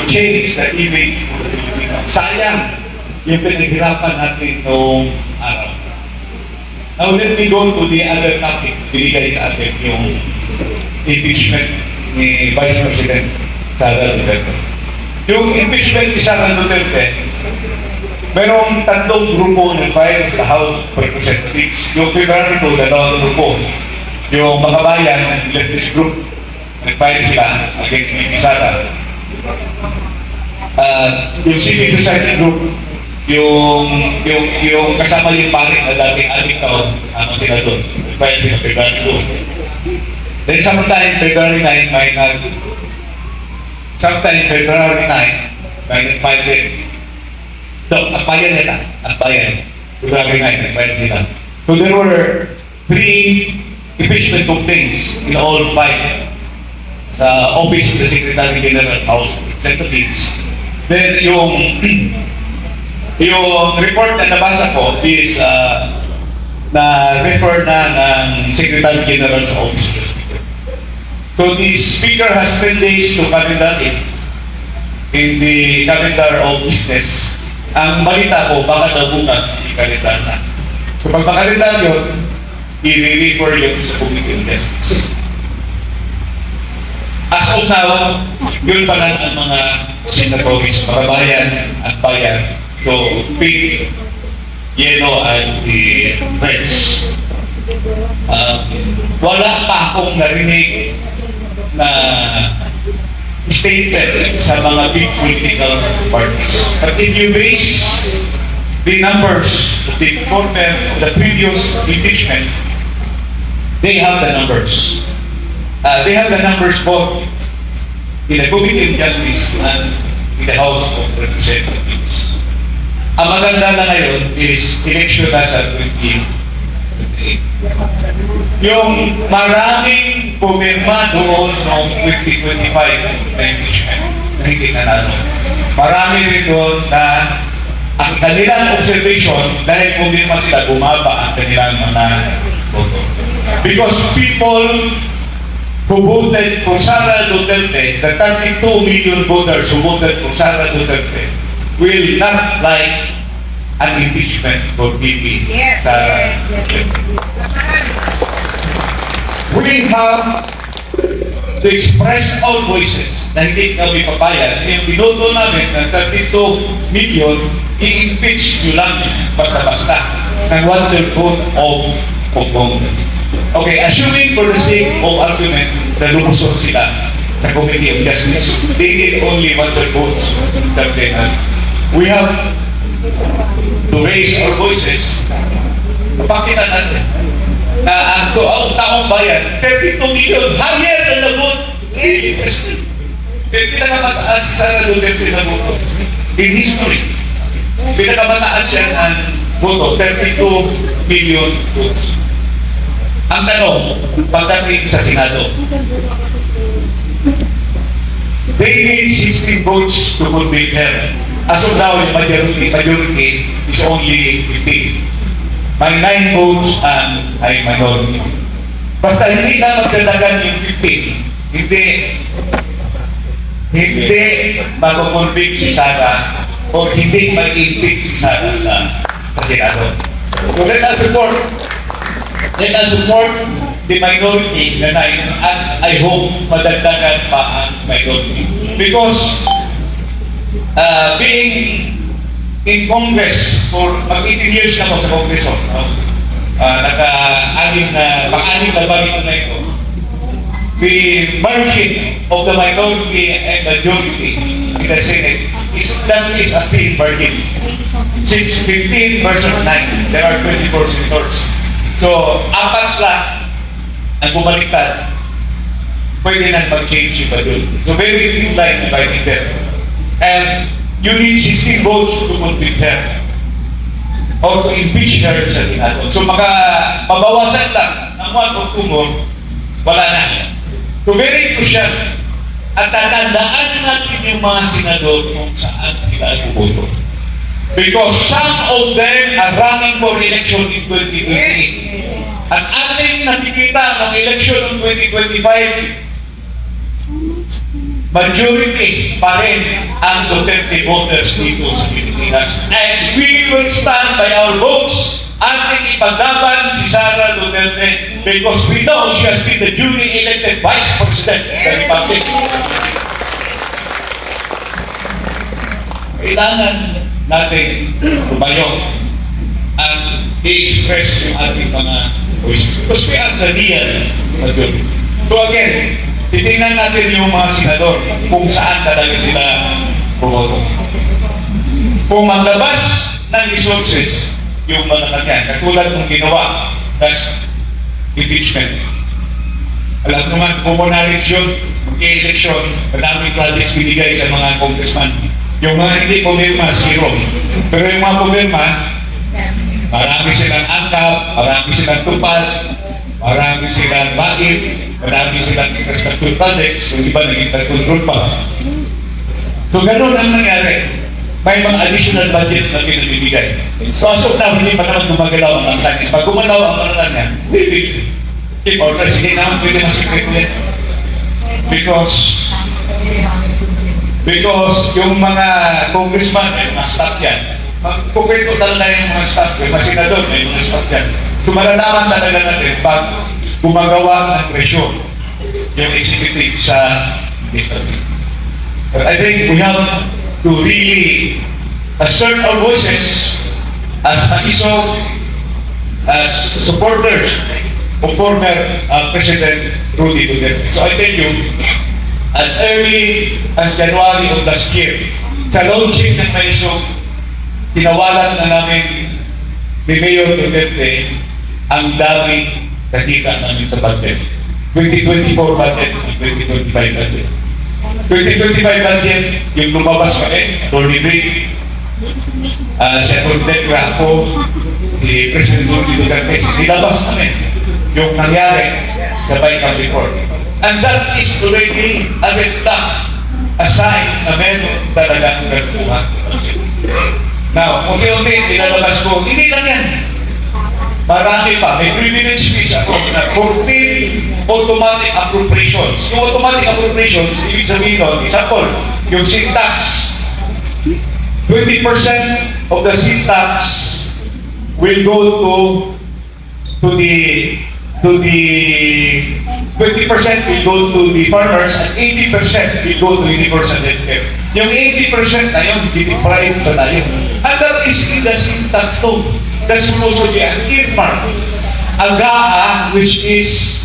change the image of the Filipino. Sayang yung pinaghirapan natin noong araw. Now, let me go to the other topic. Binigay sa atin yung impeachment ni Vice President Sara Duterte. Yung impeachment ni Sara Duterte, merong tatlong grupo nag-file sa House of Representatives. Yung February 2, dalawang grupo. Yung mga bayan, leftist group, nag-file sila against ni Sara. Yung civil society group, yung kasama yung parit na dating ating taon, sila doon. Nag-file sila February 2. Then sometime February 9, may nag-file din. So, Akbayan nila. Akbayan. February 9, nag-file sila. So there were 3 impeachment complaints in all 5 sa Office of the Secretary General House of Representatives. Then yung report na nabasa ko is na-refer na ng Secretary General sa Office of the Speaker. So the Speaker has 10 days to calendar it in the calendar of business. Ang balita ko, baka daw bukas i-calendar na. So pag makalendar yun, i-refer yun sa Committee on Justice. As of now, yun pa lang ang mga senators, parabayan at bayan to pink, yellow, and the red. Wala pa akong narinig na statement sa mga big political parties. But if you base the numbers of the former, the previous impeachment, they have the numbers. They have the numbers both in the Committee on Justice and in the House of Representatives. Ang maganda na ngayon is election na sa 2028. Yung maraming pumirma doon noong 2025 na impeachment na hindi nanalo. Marami rin doon na ang kanilang observation dahil pumirma sila, bumaba ang kanilang mga boto. Because people who voted for Sara Duterte, the 32 million voters who voted for Sara Duterte, will not like an impeachment for VP Sara Duterte. We have to express our voices na hindi kami papayag. Yung binoto namin ng 32 million, i-impeach nyo lang basta-basta ng 1/3 vote of Congress. Okay, assuming for the sake of argument na lumusot sila sa Committee on Justice, they need only 1/3 votes. We have to raise our voices. Pakita natin na ang taong bayan, 32 million, higher than the vote. Pinakamataas si Sara Duterte na voto in history. Pinakamataas siya ng voto, 32 million votes. Ang tanong, pagdating sa Senado, they need 16 votes to convict her. As of now, the majority is only 15. May 9 votes ang ay minority. Basta hindi na magdadagan yung 15, hindi mag-convict si Sara o hindi mag-impeach si Sara sa Senado. So let us support the minority na 9 at I hope madagdagan pa ang minority. Because being in Congress for mag-18 years na ako sa Kongreso, pang-anim na bagay na ito, the margin of the minority and majority in the Senate is a thin margin. Since 15 versus 9, there are 24 senators. So, 4 lang ang bumaliktad, pwede nang mag-change yung badul. So, very thin line dividing them. And you need 16 votes to convict her or to impeach her sa Senado. So, mabawasan lang ng 1 or 2 more, wala na. So, very crucial. At tatandaan natin yung mga senador kung saan sila buboto. Because some of them are running for election in 2028. At ating nakikita ng election ng 2025, majority pa rin ang Duterte voters dito sa Pilipinas. And we will stand by our votes. Ating ipaglaban si Sara Duterte because we know she has been the duly elected Vice President of the Republic. Kailangan natin tumayo at i-express yung ating mga voices. Because we are the real majority. So again, titingnan natin yung mga senador kung saan talaga sila pumoto. Kung maglabas ng resources yung mga kanyan, katulad ng ginawa as impeachment. Alam naman, pumunarits yun, mag-i-eleksyon, madaming projects binigay sa mga congressman. Yung mga hindi pumirma, zero. Pero yung mga pumirma, marami silang angkap, marami silang tupad, marami silang bakit, marami silang infrastructure projects, yung iba naging control pa. So ganun ang nangyari. May mga additional budget na pinabibigay. So as of now, hindi pa naman gumagalaw ang angkan. Pag gumalaw ang angkan niya, we will keep orders. Hindi naman pwede masikret ulit. Because yung mga congressman, may mga staff yan. Magpukwento talaga yung mga staff, may mga senador, may mga staff yan. So malalaman talaga natin pag gumagawa ng presyon yung executive sa district. But I think we have to really assert our voices as Maiso, as supporters of former President Rudy Duterte. So I tell you, as early as January of last year, sa launching ng Maiso, tinawalan na namin ni Mayor Duterte ang dami nakita namin sa budget. 2024 budget at 2025 budget. 2025 budget, yung lumabas kami, Atty. Ray, si Atty. Deborah, ako, si President Rudy Duterte, nilabas namin yung nangyari sa Bicam report. And that is already a red flag, a sign na meron talagang nagkuhan. Now, unti-unti, nilalabas ko, hindi lang yan. Marami pa. May privilege speech ako na 14 automatic appropriations. Yung automatic appropriations, ibig sabihin nun, example, yung sin tax. 20% of the sin tax will go to the 20% will go to the farmers and 80% will go to universal healthcare. Yung 80% na yun, deprive pa tayo. And that is in the sin tax too. That's supposed to be an earmark. Ang GAA, which is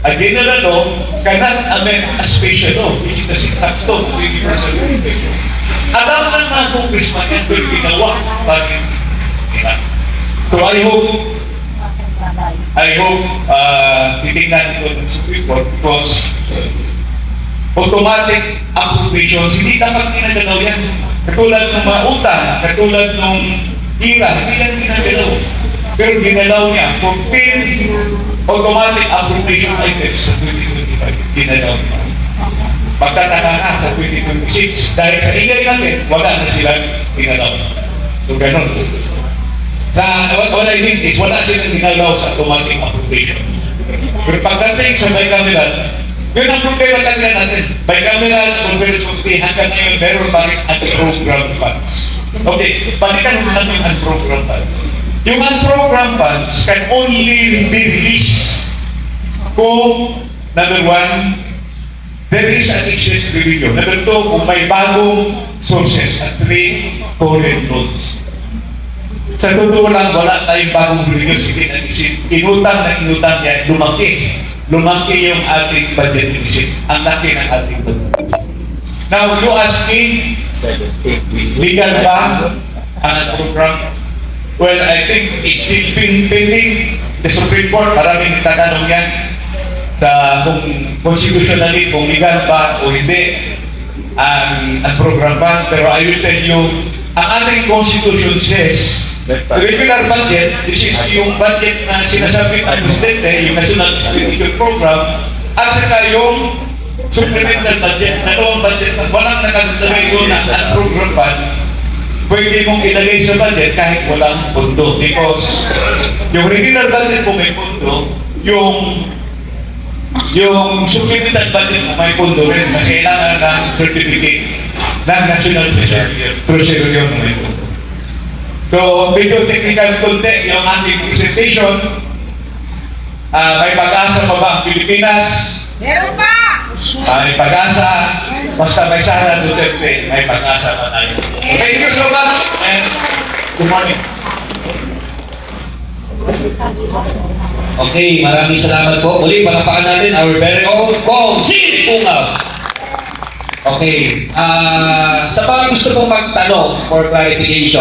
a general law, cannot amend a special law, which is the sin tax law, the universal healthcare. Alam ng mga congressman yan, pero ginawa. Bakit? So I hope titignan ito ng Supreme Court because automatic appropriations, hindi dapat ginagalaw yan. Katulad ng mga utang, katulad ng IRA, hindi yan ginagalaw. Pero ginalaw niya, 14 automatic appropriation items sa 2025, ginalaw niya. Magtataka na sa 2026, dahil sa ingay natin, wala na silang ginalaw. So ganun. What I think is, wala silang ginagawa sa automatic appropriation. Pero pagdating sa bicameral, yun ang problema talaga natin. Bicameral, Congress Committee, hanggang ngayon, meron pa rin unprogrammed funds. Okay, balikan mo natin yung unprogrammed funds. Yung unprogrammed funds can only be released kung, number one, there is an excess revenue. Number two, kung may bagong sources. At three, foreign loans. Sa totoo lang, wala tayong bagong revenues. Inutang na inutang yan, lumaki. Lumaki yung ating budget deficit. Ang laki ng ating budget. Now, you ask me, legal ba ang program? Well, I think it's still being pending. The Supreme Court, maraming tatanong yan sa kung constitutionally, kung legal ba o hindi ang program ba. Pero I will tell you, ang ating Constitution says, regular budget, which is yung budget na sinasabi ng Presidente, yung National Expenditure Program, at saka yung supplemental budget, dalawang budget na walang nakalagay doon na program fund, pwede mong ilagay sa budget kahit walang pondo. Because yung regular budget po may pondo, yung supplemental budget po may pondo rin. Kasi kailangan ng certificate ng National Treasury yun. So, medyo technical konti yung ating presentation. May pag-asa pa ba ang Pilipinas? Meron pa! May pag-asa. Basta may Sara Duterte, may pag-asa pa tayo. Thank you so much and good morning. Okay, maraming salamat po. Muli, palakpakan natin our very own Kong Si Pungaw. Okay, sa mga gusto pong magtanong for clarification,